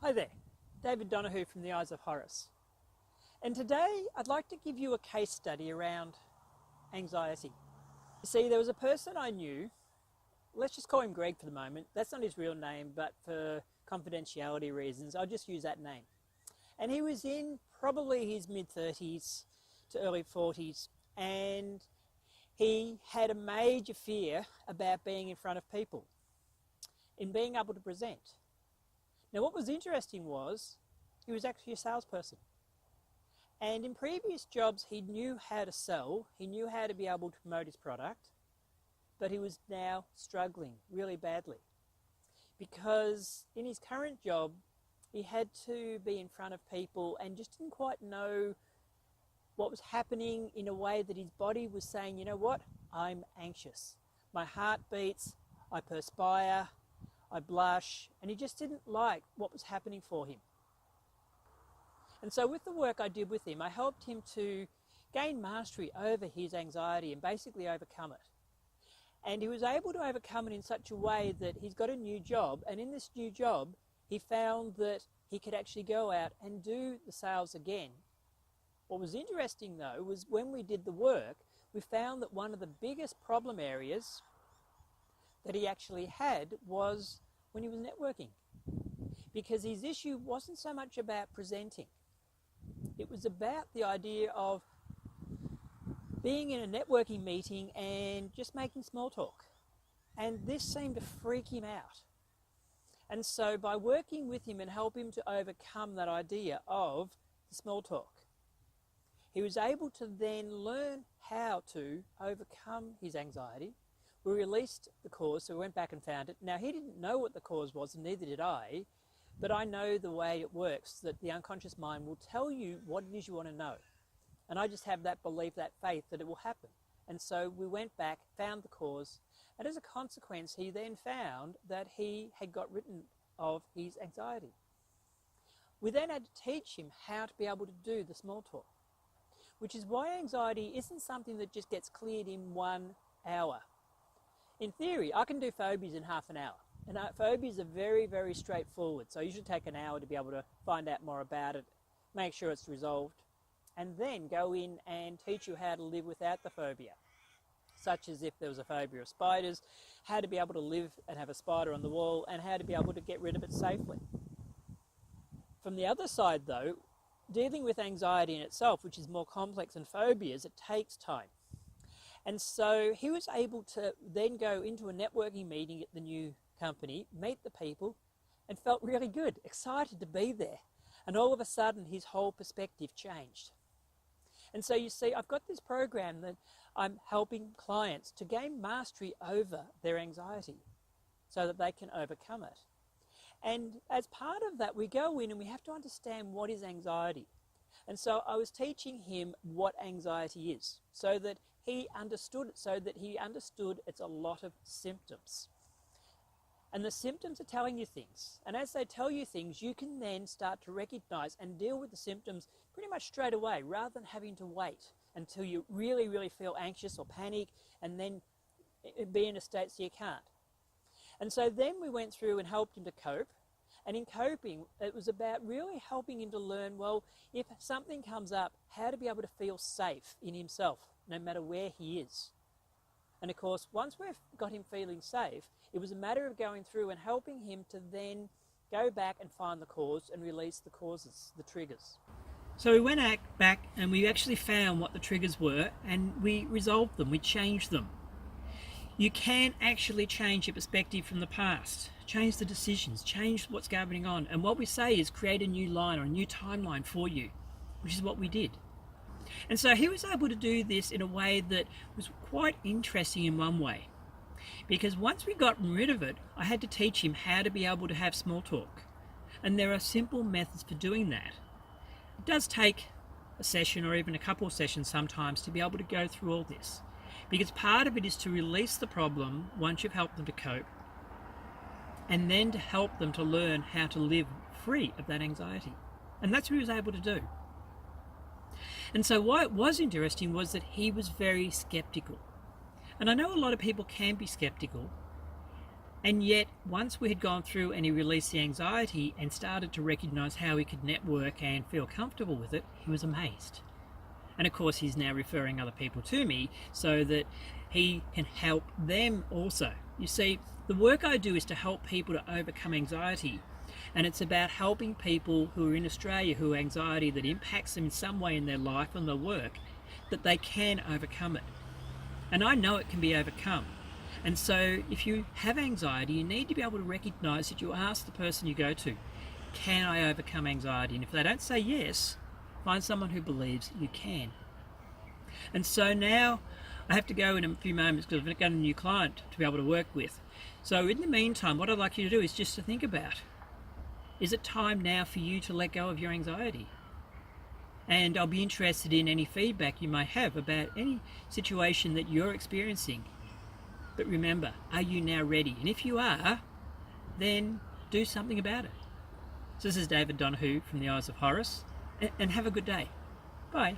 Hi there, David Donahue from the Eyes of Horus. And today I'd like to give you a case study around anxiety. You see, there was a person I knew, let's just call him Greg for the moment. That's not his real name, but for confidentiality reasons, I'll just use that name. And he was in probably his mid-30s to early 40s, and he had a major fear about being in front of people, in being able to present. Now, what was interesting was he was actually a salesperson. And in previous jobs, he knew how to sell, he knew how to be able to promote his product, but he was now struggling really badly. Because in his current job, he had to be in front of people and just didn't quite know what was happening, in a way that his body was saying, you know what, I'm anxious. My heart beats, I perspire, I blush, and he just didn't like what was happening for him. And so with the work I did with him, I helped him to gain mastery over his anxiety and basically overcome it. And he was able to overcome it in such a way that he's got a new job, and in this new job, he found that he could actually go out and do the sales again. What was interesting though was when we did the work, we found that one of the biggest problem areas that he actually had was when he was networking, because his issue wasn't so much about presenting. It was about the idea of being in a networking meeting and just making small talk, and this seemed to freak him out. And so by working with him and help him to overcome that idea of the small talk, he was able to then learn how to overcome his anxiety. We released the cause, so we went back and found it. Now, he didn't know what the cause was, and neither did I, but I know the way it works, that the unconscious mind will tell you what it is you want to know. And I just have that belief, that faith that it will happen. And so we went back, found the cause, and as a consequence, he then found that he had got rid of his anxiety. We then had to teach him how to be able to do the small talk, which is why anxiety isn't something that just gets cleared in 1 hour. In theory, I can do phobias in half an hour. And phobias are very, very straightforward. So I usually take an hour to be able to find out more about it, make sure it's resolved, and then go in and teach you how to live without the phobia. Such as if there was a phobia of spiders, how to be able to live and have a spider on the wall, and how to be able to get rid of it safely. From the other side though, dealing with anxiety in itself, which is more complex than phobias, it takes time. And so he was able to then go into a networking meeting at the new company, meet the people, and felt really good, excited to be there. And all of a sudden, his whole perspective changed. And so you see, I've got this program that I'm helping clients to gain mastery over their anxiety so that they can overcome it. And as part of that, we go in and we have to understand what is anxiety. And so I was teaching him what anxiety is, so that he understood it, it's a lot of symptoms. And the symptoms are telling you things. And as they tell you things, you can then start to recognize and deal with the symptoms pretty much straight away, rather than having to wait until you really, really feel anxious or panic and then be in a state so you can't. And so then we went through and helped him to cope. And in coping, it was about really helping him to learn, well, if something comes up, how to be able to feel safe in himself, no matter where he is. And of course, once we've got him feeling safe, it was a matter of going through and helping him to then go back and find the cause and release the causes, the triggers. So we went back and we actually found what the triggers were, and we resolved them, we changed them. You can actually change your perspective from the past, change the decisions, change what's going on. And what we say is create a new line or a new timeline for you, which is what we did. And so he was able to do this in a way that was quite interesting in one way. Because once we got rid of it, I had to teach him how to be able to have small talk. And there are simple methods for doing that. It does take a session or even a couple of sessions sometimes to be able to go through all this. Because part of it is to release the problem once you've helped them to cope, and then to help them to learn how to live free of that anxiety. And that's what he was able to do. And so what was interesting was that he was very skeptical. And I know a lot of people can be skeptical, And yet, once we had gone through and he released the anxiety and started to recognize how he could network and feel comfortable with it, he was amazed. And of course, he's now referring other people to me so that he can help them also. You see, the work I do is to help people to overcome anxiety. And it's about helping people who are in Australia who have anxiety that impacts them in some way in their life and their work, that they can overcome it. And I know it can be overcome. And so if you have anxiety, you need to be able to recognize that you ask the person you go to, can I overcome anxiety? And if they don't say yes, find someone who believes you can. And so now I have to go in a few moments because I've got a new client to be able to work with. So in the meantime, what I'd like you to do is just to think about, is it time now for you to let go of your anxiety? And I'll be interested in any feedback you may have about any situation that you're experiencing. But remember, are you now ready? And if you are, then do something about it. So this is David Donahue from the Eyes of Horus, and have a good day. Bye.